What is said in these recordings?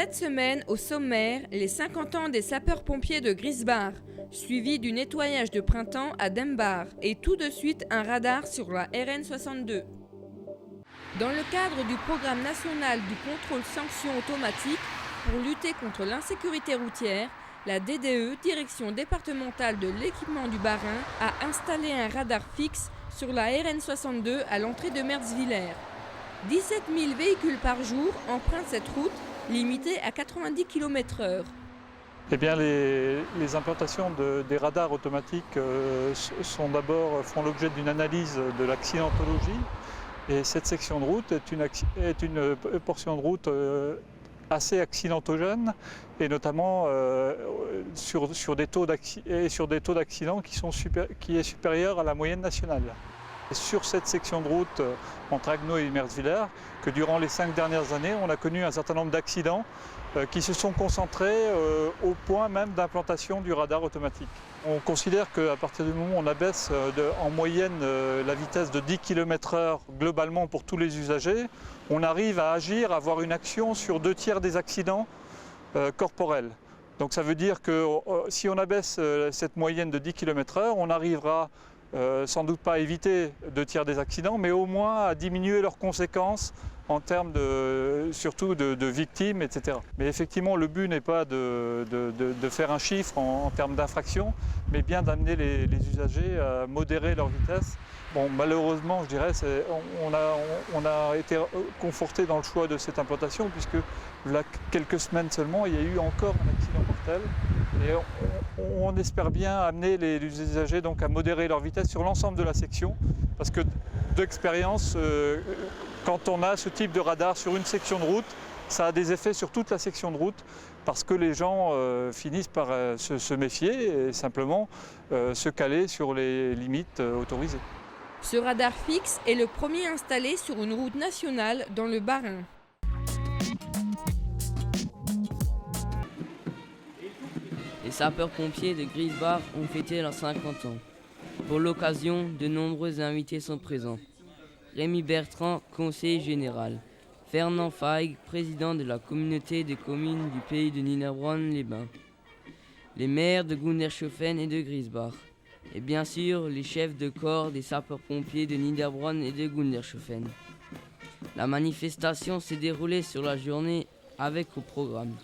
Cette semaine, au sommaire, les 50 ans des sapeurs-pompiers de Grisbach, suivi du nettoyage de printemps à Dembach et tout de suite un radar sur la RN 62. Dans le cadre du programme national du contrôle sanction automatique pour lutter contre l'insécurité routière, la DDE, Direction départementale de l'équipement du Bas-Rhin, a installé un radar fixe sur la RN 62 à l'entrée de Merzwiller. 17 000 véhicules par jour empruntent cette route, limitée à 90 km/h. Eh bien, les implantations des radars automatiques font l'objet d'une analyse de l'accidentologie. Et cette section de route est une portion de route assez accidentogène, et notamment sur des taux d'accident qui est supérieur à la moyenne nationale. Sur cette section de route entre Haguenau et Merzwiller, que durant les 5 dernières années, on a connu un certain nombre d'accidents qui se sont concentrés au point même d'implantation du radar automatique. On considère qu'à partir du moment où on abaisse en moyenne la vitesse de 10 km/h globalement pour tous les usagers, on arrive à agir, à avoir une action sur 2/3 des accidents corporels. Donc ça veut dire que si on abaisse cette moyenne de 10 km/h, on arrivera sans doute pas à éviter 2/3 des accidents, mais au moins à diminuer leurs conséquences en termes surtout de victimes, etc. Mais effectivement, le but n'est pas de faire un chiffre en termes d'infraction, mais bien d'amener les usagers à modérer leur vitesse. Bon, malheureusement, je dirais, on a été conforté dans le choix de cette implantation, puisque là, quelques semaines seulement, il y a eu encore un accident mortel. Et on espère bien amener les usagers donc à modérer leur vitesse sur l'ensemble de la section, parce que d'expérience, quand on a ce type de radar sur une section de route, ça a des effets sur toute la section de route, parce que les gens finissent par se méfier et simplement se caler sur les limites autorisées. Ce radar fixe est le premier installé sur une route nationale dans le Bas-Rhin. Les sapeurs-pompiers de Grisbach ont fêté leurs 50 ans. Pour l'occasion, de nombreux invités sont présents. Rémi Bertrand, conseiller général. Fernand Feig, président de la communauté des communes du pays de Niederbronn-les-Bains. Les maires de Gundershofen et de Grisbach. Et bien sûr, les chefs de corps des sapeurs-pompiers de Niederbronn et de Gundershofen. La manifestation s'est déroulée sur la journée avec au programme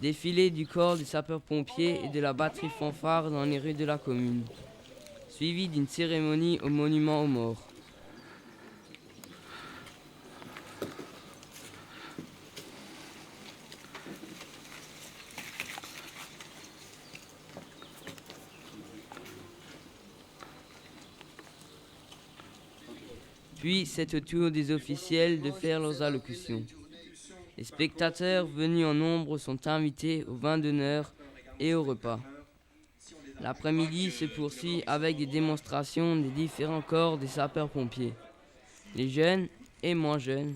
défilé du corps des sapeurs-pompiers et de la batterie fanfare dans les rues de la commune, suivi d'une cérémonie au monument aux morts. Puis c'est au tour des officiels de faire leurs allocutions. Les spectateurs venus en nombre sont invités au vin d'honneur et au repas. L'après-midi se poursuit avec des démonstrations des différents corps des sapeurs-pompiers. Les jeunes et moins jeunes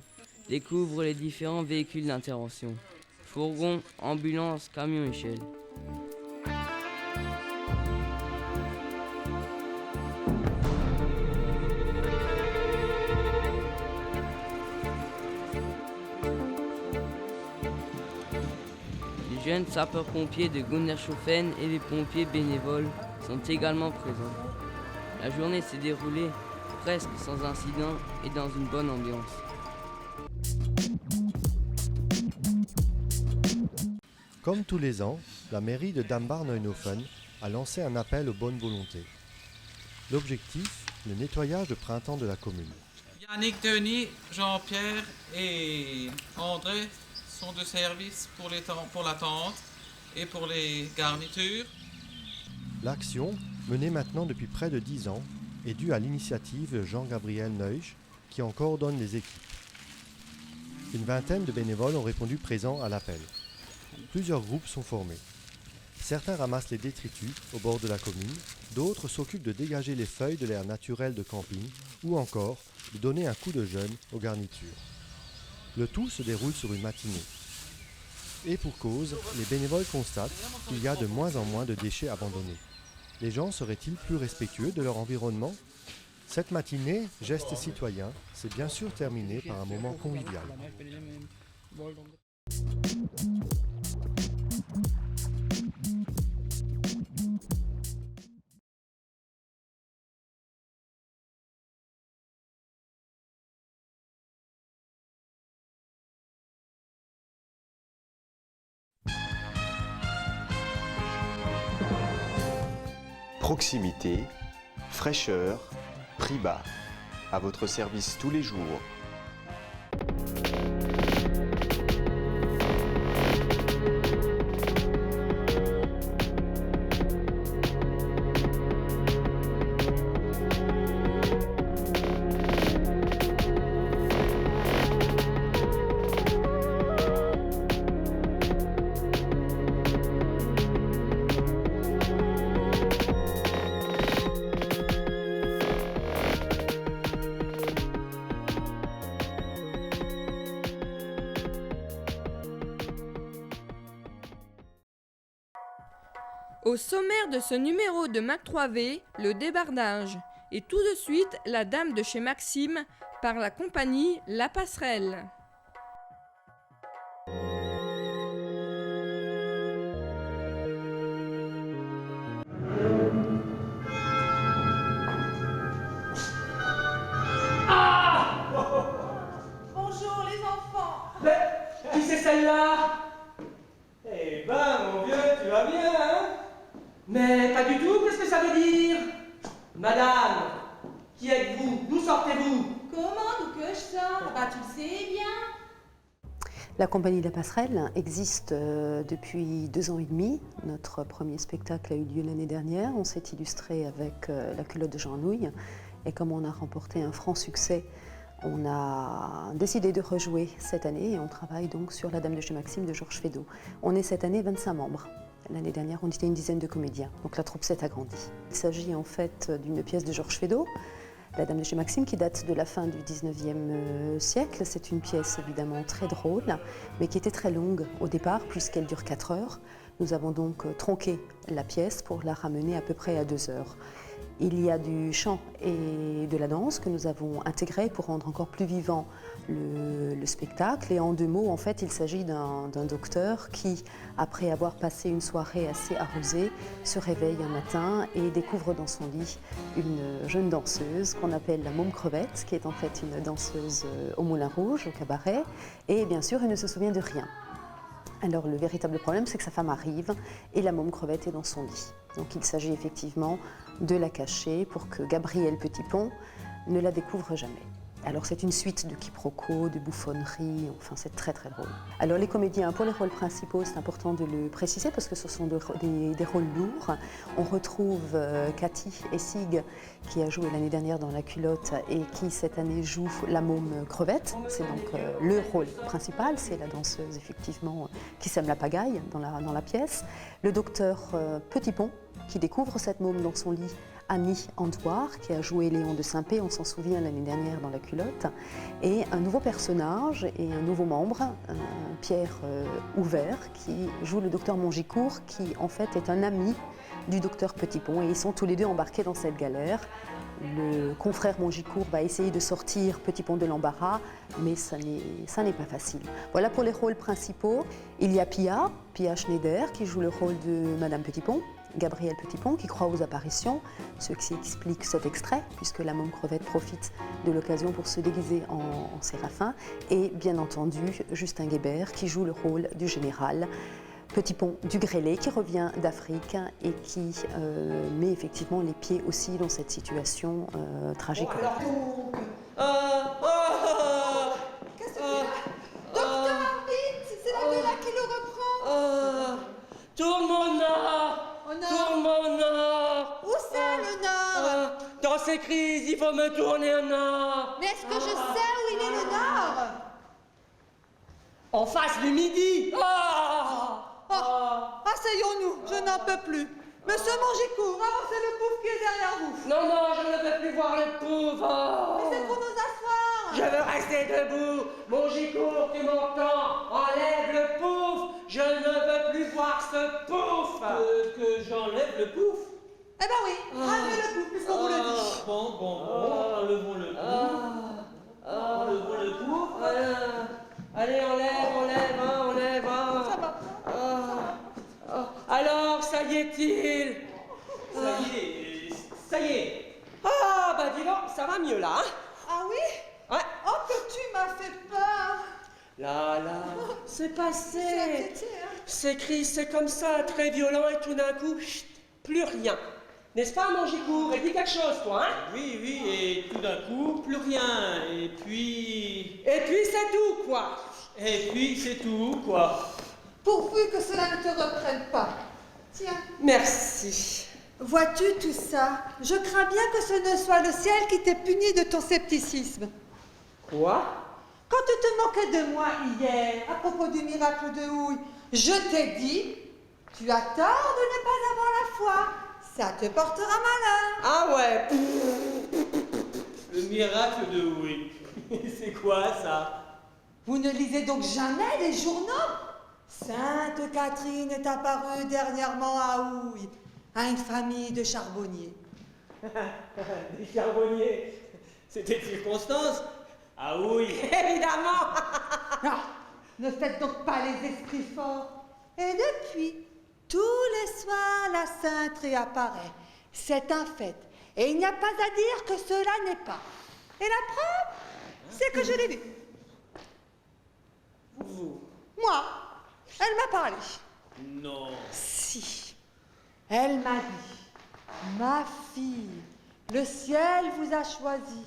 découvrent les différents véhicules d'intervention. Fourgons, ambulances, camions échelles. Les jeunes sapeurs-pompiers de Gundershofen et les pompiers bénévoles sont également présents. La journée s'est déroulée presque sans incident et dans une bonne ambiance. Comme tous les ans, la mairie de Dambach-Neuenhofen a lancé un appel aux bonnes volontés. L'objectif, le nettoyage de printemps de la commune. Yannick, Denis, Jean-Pierre et André sont de service pour la tente et pour les garnitures. L'action, menée maintenant depuis près de 10 ans, est due à l'initiative de Jean-Gabriel Neusch, qui en coordonne les équipes. Une vingtaine de bénévoles ont répondu présents à l'appel. Plusieurs groupes sont formés. Certains ramassent les détritus au bord de la commune, d'autres s'occupent de dégager les feuilles de l'air naturel de camping ou encore de donner un coup de jeûne aux garnitures. Le tout se déroule sur une matinée. Et pour cause, les bénévoles constatent qu'il y a de moins en moins de déchets abandonnés. Les gens seraient-ils plus respectueux de leur environnement ? Cette matinée, geste citoyen, s'est bien sûr terminée par un moment convivial. Proximité, fraîcheur, prix bas. À votre service tous les jours. Au sommaire de ce numéro de Mac 3V, le débardage. Et tout de suite, la dame de chez Maxime par la compagnie La Passerelle. Bonjour les enfants. Qui c'est celle-là? Eh ben, mon vieux, tu vas bien, hein? Mais pas du tout, qu'est-ce que ça veut dire? Madame, qui êtes-vous? D'où sortez-vous? Comment d'où que je sors? Bah tu le sais bien. La compagnie La Passerelle existe depuis 2 ans et demi. Notre premier spectacle a eu lieu l'année dernière. On s'est illustré avec La culotte de Jean Nouille. Et comme on a remporté un franc succès, on a décidé de rejouer cette année et on travaille donc sur La Dame de chez Maxime de Georges Feydeau. On est cette année 25 membres. L'année dernière, on était une dizaine de comédiens, donc la troupe s'est agrandie. Il s'agit en fait d'une pièce de Georges Feydeau, La Dame de chez Maxime, qui date de la fin du 19e siècle. C'est une pièce évidemment très drôle, mais qui était très longue au départ, puisqu'elle dure 4 heures. Nous avons donc tronqué la pièce pour la ramener à peu près à 2 heures. Il y a du chant et de la danse que nous avons intégré pour rendre encore plus vivant le spectacle. Et en 2 mots, en fait, il s'agit d'un docteur qui, après avoir passé une soirée assez arrosée, se réveille un matin et découvre dans son lit une jeune danseuse qu'on appelle la Môme Crevette, qui est en fait une danseuse au Moulin Rouge, au cabaret. Et bien sûr, il ne se souvient de rien. Alors le véritable problème, c'est que sa femme arrive et la Môme Crevette est dans son lit. Donc il s'agit effectivement de la cacher pour que Gabriel Petitpont ne la découvre jamais. Alors c'est une suite de quiproquos, de bouffonneries, enfin c'est très très drôle. Alors les comédiens, pour les rôles principaux, c'est important de le préciser parce que ce sont des rôles lourds. On retrouve Cathy Essig qui a joué l'année dernière dans La Culotte et qui cette année joue la Môme Crevette. C'est donc le rôle principal, c'est la danseuse effectivement qui sème la pagaille dans la pièce. Le docteur Petitpont qui découvre cette môme dans son lit, Annie Antoire, qui a joué Léon de Saint-Pé, on s'en souvient l'année dernière dans La Culotte, et un nouveau personnage et un nouveau membre, Pierre Ouvert, qui joue le docteur Mongicourt, qui en fait est un ami du docteur Petitpont, et ils sont tous les deux embarqués dans cette galère. Le confrère Mongicourt va essayer de sortir Petitpont de l'embarras, mais ça n'est pas facile. Voilà pour les rôles principaux. Il y a Pia Schneider, qui joue le rôle de Madame Petitpont, Gabriel Petitpont, qui croit aux apparitions, ce qui explique cet extrait, puisque la Môme Crevette profite de l'occasion pour se déguiser en séraphin, et bien entendu Justin Guébert, qui joue le rôle du général Petitpont du Grêlé, qui revient d'Afrique et qui met effectivement les pieds aussi dans cette situation tragique. Oh, alors donc, Qu'est-ce que tu as? Docteur, vite, c'est la Bella qui le reprend. tourne mon nord, Au nord. tourne mon nord. Où ça, le nord? Dans ces crises, il faut me tourner au nord. Mais est-ce que je sais où il est le nord? En face du midi. Asseyons-nous, je n'en peux plus. Monsieur Mongicourt, avancez le pouf qui est derrière vous. Non, je ne veux plus voir le pouf. Mais c'est pour nous asseoir. Je veux rester debout. Mongicourt, tu m'entends? Enlève le pouf. Je ne veux plus voir ce pouf. Que j'enlève le pouf? Eh ben oui, enlevez le pouf, puisqu'on vous le dit. Bon, enlevons le pouf. Enlevons le pouf. Allez, enlève, fait-il? Ça y est. Ah, bah dis donc, ça va mieux là, hein? Ah oui? Ouais. Oh, que tu m'as fait peur. Là, c'est passé. C'est inquiété, hein? Ces cris, c'est comme ça, très violent, et tout d'un coup, chut, plus rien. N'est-ce pas, mon Gicourt? Elle dit quelque chose, toi, hein? Oui, et tout d'un coup, plus rien. Et puis c'est tout, quoi. c'est tout, quoi. Pourvu que cela ne te reprenne pas. Tiens. Merci. Vois-tu tout ça? Je crains bien que ce ne soit le ciel qui t'ait puni de ton scepticisme. Quoi? Quand tu te moquais de moi hier, à propos du miracle de Houille, je t'ai dit, tu as tort de ne pas avoir la foi. Ça te portera malheur. Ah ouais. Le miracle de oui. C'est quoi ça? Vous ne lisez donc jamais les journaux? Sainte Catherine est apparue dernièrement à Houille, à une famille de charbonniers. Des charbonniers. C'était de circonstance. Ah oui. Évidemment. Non, ne faites donc pas les esprits forts. Et depuis, tous les soirs, la sainte réapparaît. C'est un fait. Et il n'y a pas à dire que cela n'est pas. Et la preuve, c'est que je l'ai vue. Vous? Moi, elle m'a parlé. Non. Si. Elle m'a dit, ma fille, le ciel vous a choisi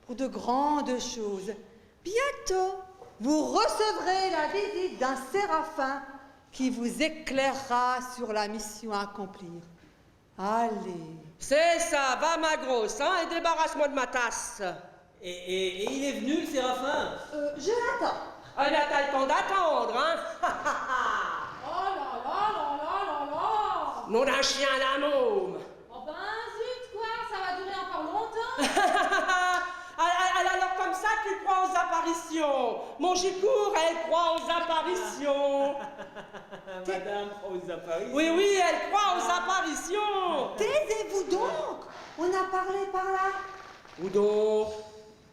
pour de grandes choses. Bientôt, vous recevrez la visite d'un séraphin qui vous éclairera sur la mission à accomplir. Allez. C'est ça, va ma grosse, hein, et débarrasse-moi de ma tasse. Et il est venu, le séraphin? Je l'attends. Elle a t'as le temps d'attendre, hein. Oh là là là là là là! Nom d'un chien à la môme. Oh ben zut quoi, ça va durer encore longtemps! Alors comme ça, tu crois aux apparitions. Mon Gicourt, elle croit aux apparitions. Madame croit aux apparitions. Oui, elle croit aux apparitions. Taisez-vous donc. On a parlé par là. Où donc?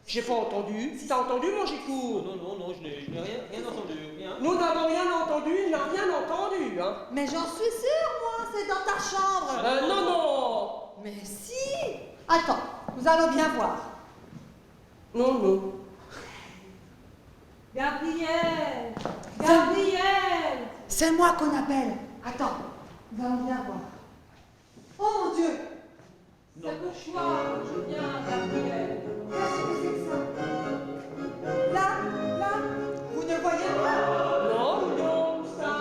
J'ai pas entendu. T'as entendu, mon Gicourt? Non, je n'ai rien entendu. Rien. Nous n'avons rien entendu, il n'a rien entendu, hein. Mais j'en suis sûre, moi, c'est dans ta chambre. Non. Mais si. Attends, nous allons bien voir. Non. Gabriel. C'est moi qu'on appelle. Attends, nous allons bien voir. Oh mon Dieu. C'est pour toi que je viens, Gabriel. Qu'est-ce que c'est que ça? Là, vous ne voyez pas? Non, ça.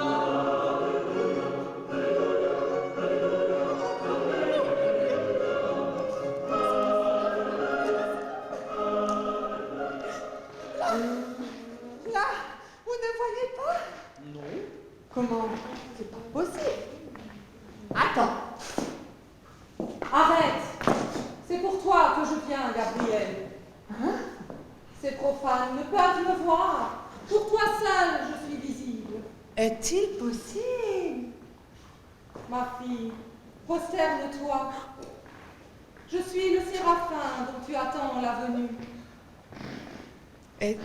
Là, vous ne voyez pas? Non. Comment? C'est pas possible. Attends. Arrête! C'est pour toi que je viens, Gabriel. Hein? Ces profanes ne peuvent me voir. Pour toi seul, je suis visible. Est-il possible? Ma fille, prosterne-toi. Je suis le séraphin dont tu attends la venue. Et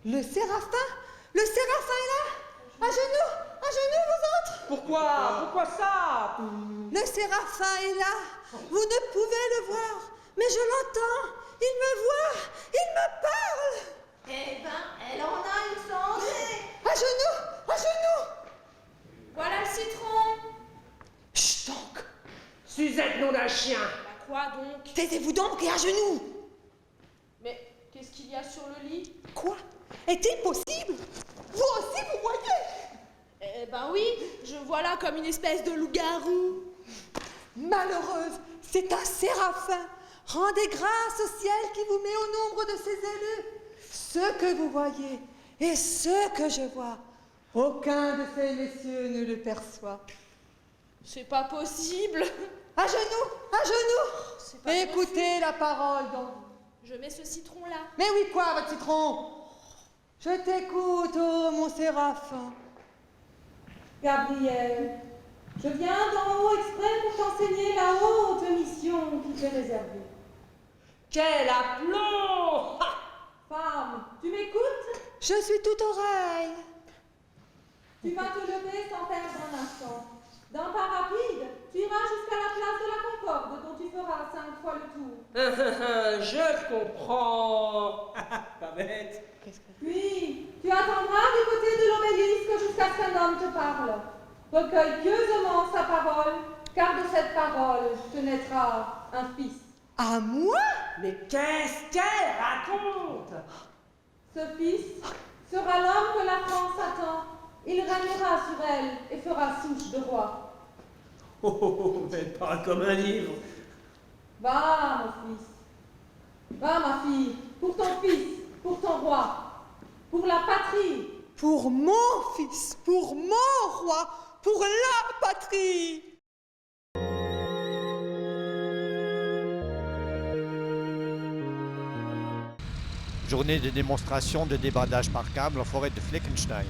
le séraphin? Le séraphin est là? À genoux, vous autres? Pourquoi ça? Le séraphin est là. Vous ne pouvez le voir, mais je l'entends. Il me voit, il me parle. Eh ben, elle en a une santé. À genoux. Voilà le citron. Chut donc. Suzette, nom d'un chien. Bah quoi donc? Taisez-vous donc et à genoux. Mais qu'est-ce qu'il y a sur le lit? Quoi? Est-il possible? Vous aussi, vous voyez? Eh ben oui, je vois là comme une espèce de loup-garou. Malheureuse, c'est un séraphin. Rendez grâce au ciel qui vous met au nombre de ses élus. Ce que vous voyez et ce que je vois, aucun de ces messieurs ne le perçoit. C'est pas possible. À genoux. C'est pas Écoutez la parole d'en vous. Je mets ce citron-là. Mais oui, quoi, votre citron? Je t'écoute, oh mon séraphin. Gabriel, je viens d'en haut exprès pour t'enseigner la haute mission qui t'est réservée. Quel aplomb! Femme, tu m'écoutes? Je suis toute oreille. Tu vas te lever sans perdre un instant. D'un pas rapide, tu iras jusqu'à la place de la Concorde, dont tu feras 5 fois le tour. Je comprends. Pas bête. Puis, tu attendras du côté de l'obélisque jusqu'à ce qu'un homme te parle. Recueille pieusement sa parole, car de cette parole te naîtra un fils. À moi? Mais qu'est-ce qu'elle raconte? Ce fils sera l'homme que la France attend. Il régnera sur elle et fera souche de roi. Oh, elle parle comme un livre. Va, mon fils. Va, ma fille, pour ton fils, pour ton roi, pour la patrie. Pour mon fils, pour mon roi, pour la patrie. Journée de démonstration de débardage par câble en forêt de Fleckenstein.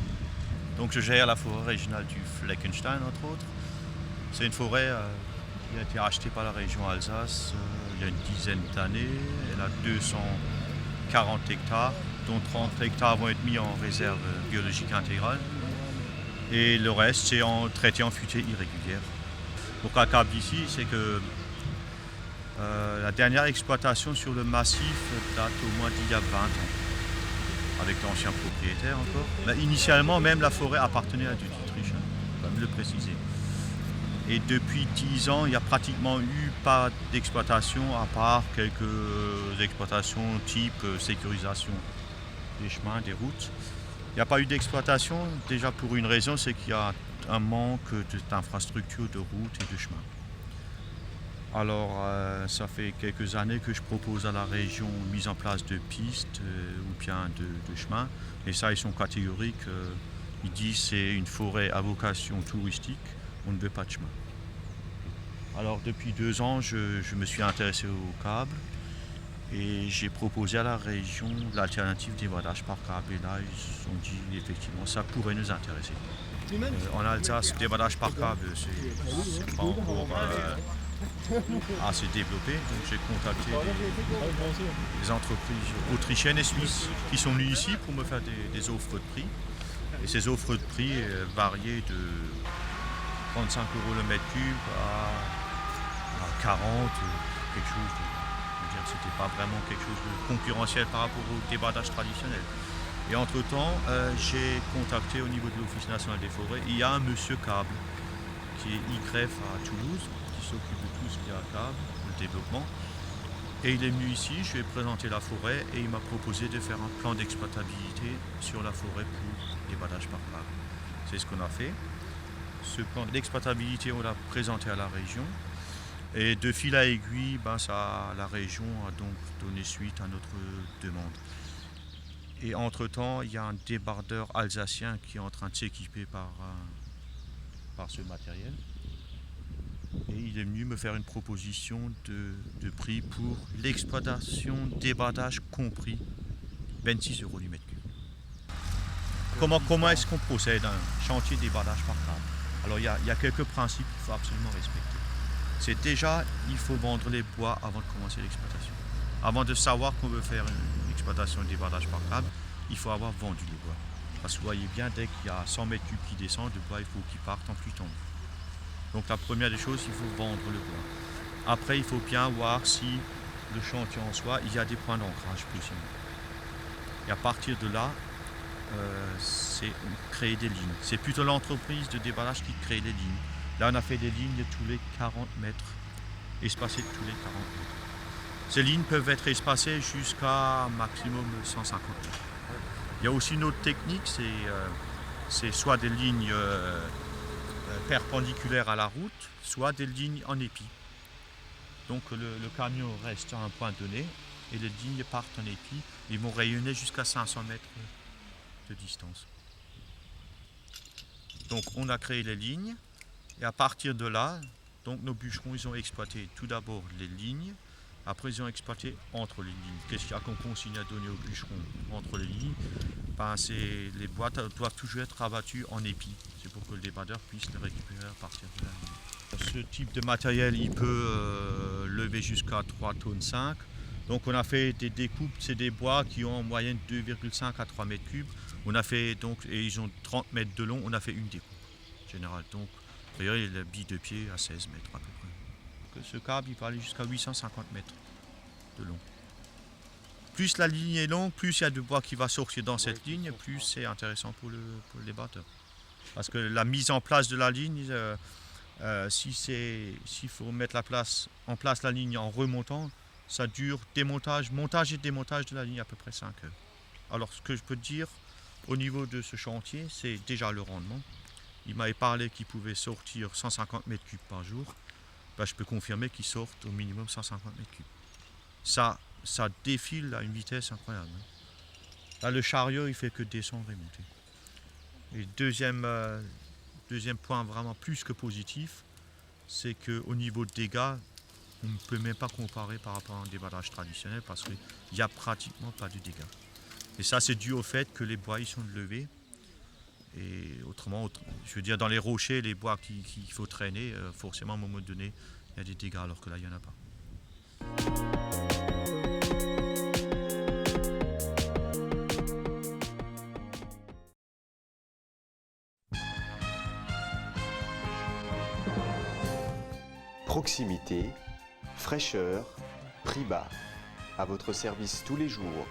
Donc je gère la forêt régionale du Fleckenstein, entre autres. C'est une forêt qui a été rachetée par la région Alsace il y a une dizaine d'années. Elle a 240 hectares, dont 30 hectares vont être mis en réserve biologique intégrale. Et le reste, c'est traité en futaies irrégulières. Donc la câble ici, c'est que la dernière exploitation sur le massif date au moins d'il y a 20 ans, avec d'anciens propriétaires encore. Bah, initialement, même la forêt appartenait à Dietrich, comme le préciser. Et depuis 10 ans, il n'y a pratiquement eu pas d'exploitation, à part quelques exploitations type sécurisation des chemins, des routes. Il n'y a pas eu d'exploitation, déjà pour une raison, c'est qu'il y a un manque d'infrastructures, de routes et de chemins. Alors, ça fait quelques années que je propose à la région une mise en place de pistes ou bien de chemins. Et ça, ils sont catégoriques. Ils disent que c'est une forêt à vocation touristique, on ne veut pas de chemin. Alors, depuis 2 ans, je me suis intéressé au câble et j'ai proposé à la région l'alternative débardage par câble. Et là, ils ont dit effectivement, ça pourrait nous intéresser. En Alsace, le débardage par câble, c'est pas encore assez développé. Donc j'ai contacté des entreprises autrichiennes et suisses qui sont venues ici pour me faire des offres de prix. Et ces offres de prix variaient de 35 € le mètre cube à 40, quelque chose de... C'était pas vraiment quelque chose de concurrentiel par rapport au débardage traditionnel. Et entre-temps, j'ai contacté au niveau de l'Office national des forêts. Il y a un monsieur câble qui est ICREF à Toulouse, qui s'occupe de tout ce qui est à câble, le développement. Et il est venu ici, je lui ai présenté la forêt et il m'a proposé de faire un plan d'exploitabilité sur la forêt pour débardage par câble. C'est ce qu'on a fait. Ce plan d'exploitabilité, on l'a présenté à la région. Et de fil à aiguille, la région a donc donné suite à notre demande. Et entre-temps, il y a un débardeur alsacien qui est en train de s'équiper par ce matériel. Et il est venu me faire une proposition de prix pour l'exploitation débardage compris, 26 € du mètre cube. Comment est-ce qu'on procède à un chantier débardage par câble? Alors il y a quelques principes qu'il faut absolument respecter. C'est déjà, il faut vendre les bois avant de commencer l'exploitation. Avant de savoir qu'on veut faire une exploitation de débardage par câble, il faut avoir vendu les bois. Parce que vous voyez bien, dès qu'il y a 100 mètres cubes qui descendent, le bois, il faut qu'il parte en flux tendu. Donc la première des choses, il faut vendre le bois. Après, il faut bien voir si le chantier en soi, il y a des points d'ancrage possibles. Et à partir de là, c'est créer des lignes. C'est plutôt l'entreprise de débardage qui crée les lignes. Là, on a fait des lignes tous les 40 mètres, espacées tous les 40 mètres. Ces lignes peuvent être espacées jusqu'à maximum 150 mètres. Il y a aussi une autre technique, c'est soit des lignes perpendiculaires à la route, soit des lignes en épi. Donc le camion reste à un point donné et les lignes partent en épi. Ils vont rayonner jusqu'à 500 mètres de distance. Donc on a créé les lignes et à partir de là, donc nos bûcherons ils ont exploité tout d'abord les lignes. Après, ils ont exploité entre les lignes. Qu'est-ce qu'il y a comme consigne à donner aux bûcherons entre les lignes? Les bois doivent toujours être abattus en épi. C'est pour que le débardeur puisse les récupérer à partir de la ligne. Ce type de matériel, il peut lever jusqu'à 3,5 tonnes. Donc on a fait des découpes, c'est des bois qui ont en moyenne 2,5 à 3 mètres cubes. On a fait donc, et ils ont 30 mètres de long, on a fait une découpe générale. Donc D'ailleurs, il a bille de pied à 16 mètres à peu près. Ce câble, il peut aller jusqu'à 850 mètres de long. Plus la ligne est longue, plus il y a de bois qui va sortir dans cette ligne, plus c'est intéressant pour les batteurs. Parce que la mise en place de la ligne, s'il faut mettre en place la ligne en remontant, ça dure montage et démontage de la ligne à peu près 5 heures. Alors ce que je peux te dire au niveau de ce chantier, c'est déjà le rendement. Il m'avait parlé qu'il pouvait sortir 150 mètres cubes par jour. Ben, je peux confirmer qu'il sortent au minimum 150 mètres cubes. Ça défile à une vitesse incroyable. Là, le chariot, il fait que descendre et monter. Et deuxième point vraiment plus que positif, c'est qu'au niveau de dégâts, on ne peut même pas comparer par rapport à un débardage traditionnel parce qu'il n'y a pratiquement pas de dégâts. Et ça, c'est dû au fait que les bois ils sont levés. Et autrement, je veux dire, dans les rochers, les bois qu'il faut traîner, forcément, à un moment donné, il y a des dégâts, alors que là, il n'y en a pas. Proximité, fraîcheur, prix bas. À votre service tous les jours.